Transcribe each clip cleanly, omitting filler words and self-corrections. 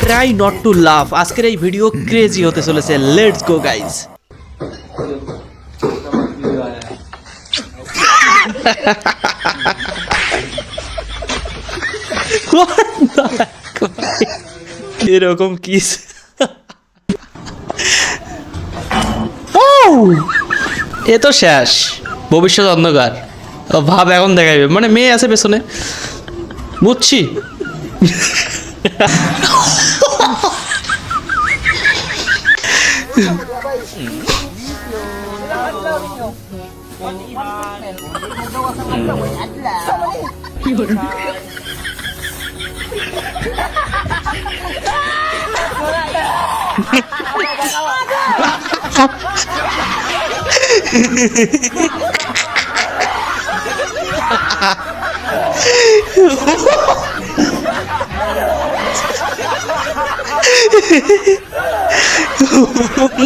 Try not to লাফ। আজকের এই ভিডিও ক্রেজি হতে চলেছে। Let's go guys. এরকম কি এ তো শেষ, ভবিষ্যৎ অন্ধকার। ভাব এখন দেখাইবে, মানে মেয়ে আছে পেছনে, বুঝছি।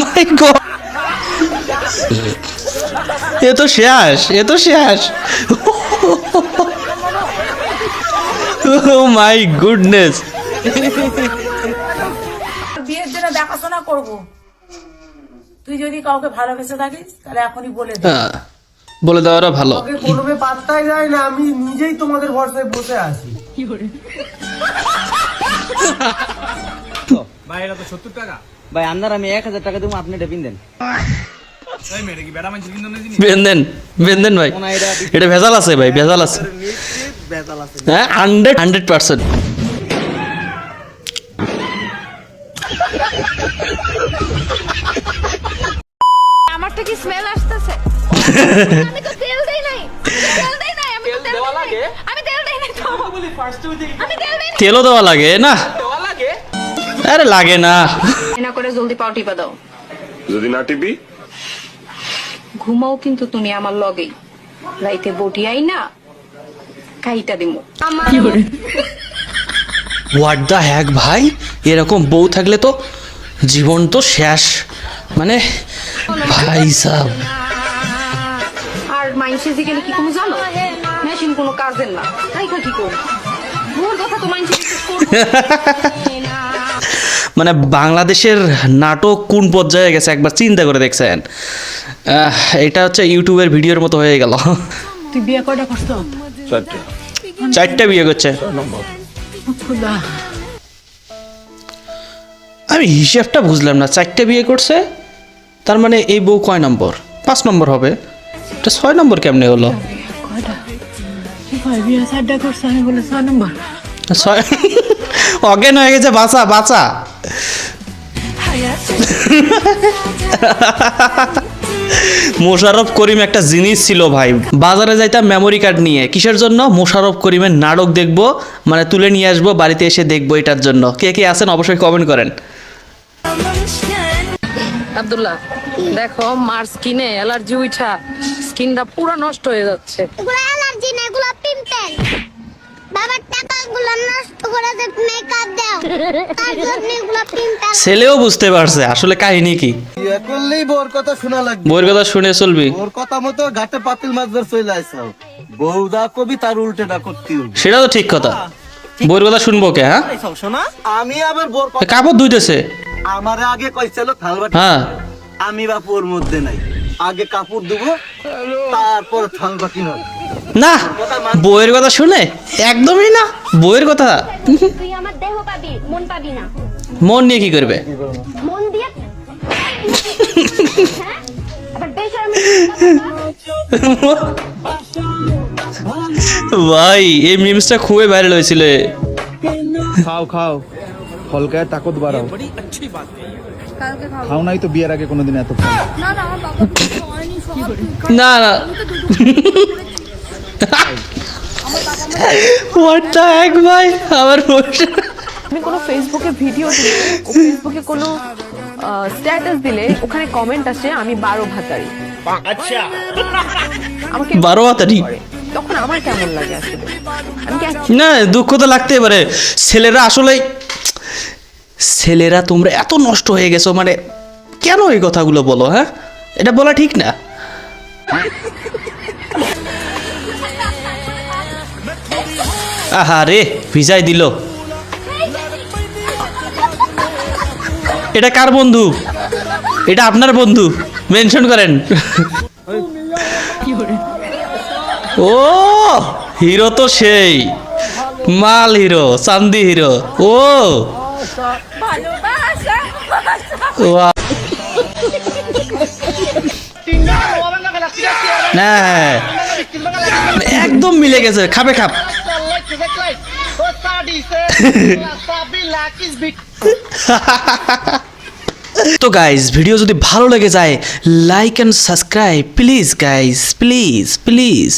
মাই গড, এ তো শেষ, এ তো শেষ। ও মাই গুডনেস। বিয়ের জন্য দেখাশোনা করব, তুই যদি কাউকে ভালোবেসে থাকিস তাহলে এখনই বলে দে। বলে দেওয়াটা ভালো। বলবে পাত্তাই যায় না, আমি নিজেই তোমাদের ভরসায় বসে আছি। ভাই এটা তো 70 টাকা। ভাই আপনার আমি 1000 টাকা দেবো, আপনি এটা দেন। এই মেরে কি বেড়া মানছিল কিন্তু না জিনিস। বেন্দেন ভাই, এটা ভেজাল আছে ভাই, ভেজাল আছে। হ্যাঁ 100%। আমারটা কি স্মেল আসতেছে? আমি তো তেল দেই নাই, আমি তো তেল দেওয়া লাগে, আমি তেল দেই নাই তো বলি ফার্স্ট উইথ আমি তেল দেই নাই। তেলও দেওয়া লাগে না? দেওয়া লাগে? আরে লাগে না। না করে জলদি পাও টিপা দাও। যদি না টিপি ঘুমাও কিন্তু তুমি আমার লগেই, রাইতে বটি আই না কাইটা দিমু। হোয়াট দ্য হ্যাক ভাই, এরকম বউ থাকলে তো জীবন তো শেষ, মানে ভাই সাহ। আর মাইন্সে গেলে কি কোনো জানো, মেশিন কোনো কাজের না, তাই কি করব? মোর কথা তো মাইন্সে মানে বাংলাদেশের নাটক কোন পর্যায়ে গেছে একবার চিন্তা করে দেখছেন? এটা হচ্ছে ইউটিউবের ভিডিওর মতো হয়ে গেল। তুই বিয়ে কয়টা করছো? 4টা বিয়ে করছে। আমি হিসাবটা বুঝলাম না, 4টা বিয়ে করছে, তার মানে এই বউ কয় নম্বর? 5 নম্বর হবে। এটা 6 নম্বর কেমনে হলো? বিয়ে 4টা করছে, আমি বলে 6 নম্বর। অজ্ঞান হয়ে গেছে, বাঁচা বাঁচা। মোশাররফ করিম একটা জিনিস ছিল ভাই। বাজারে যাইতাম মেমোরি কার্ড নিয়ে, কিসের জন্য? মোশাররফ করিমের নাটক দেখবো, মানে তুলে নিয়ে আসবো, বাড়িতে এসে দেখবো। এটার জন্য কে কে আছেন অবশ্যই কমেন্ট করেন। আব্দুল্লাহ দেখো, মার স্কিনে অ্যালার্জি উঠা স্কিনটা পুরো নষ্ট হয়ে যাচ্ছে। এগুলো অ্যালার্জি না, এগুলো পিম্পল। বাবার টাকাগুলো নষ্ট করে যে মেকআপ দাও, তার জন্য এগুলো পিম্পল। ছেলেও বুঝতে পারছে আসলে কাহিনী কি। বিয়ে করলেই বোর কথা শোনা লাগবে। বউয়ের কথা শুনে চলবি। ওর কথা মতো ঘাটে পাতিল মাছ ধরে চলে আইসাও, বউ দা কবি তার উল্টেটা করতে হবে। সেটা তো ঠিক কথা। বউয়ের কথা শুনবো কে? হ্যাঁ শোনা, আমি আবার বোর কথা, কাপড় ধুইতেছে। আমারে আগে কইছিল থালবাটি, হ্যাঁ আমি বাপুর মধ্যে নাই, আগে কাপড় দেবো তারপর থালবাটি নয়। না, বউয়ের কথা শুনে একদমই না। বউয়ের কথা তুই আমার দেহ পাবি, মন পাবি না। মন নিয়ে কি করবে? মন দিয়ে আবার বেশরমি। ভাই এই মিমসটা খুবই ভাইরাল হয়েছিল। খাও খাও, ফলকায় তাকত বাড়াও। খাও নাই তো বিয়ের আগে কোনোদিন এত ফল। না না, হোয়াট দ্য হেক ভাই, আমার আমি কোনো ফেসবুকে ভিডিও দিলে, ফেসবুকে কোনো স্ট্যাটাস দিলে ওখানে কমেন্ট আসে আমি 12 ভাতারি। আচ্ছা, আমাকে 12 হাতারি। তখন আমার কেমন লাগে আসলে? আমি না, দুঃখ তো লাগতেই পারে। ছেলেরা আসলে, ছেলেরা তোমরা এত নষ্ট হয়ে গেছো, মানে কেন এই কথাগুলো বলো? হ্যাঁ, এটা বলা ঠিক না। আহা রে, ভিজাই দিল। এটা কার বন্ধু? এটা আপনার বন্ধু, মেনশন করেন। ও হিরো তো সেই মাল হিরো, চান্দি হিরো। ও ওয়া। না একদম মিলে গেছে, খাবে খাপ। তো গাইজ ভিডিও যদি ভালো লেগে যায় like and subscribe please guys, please please.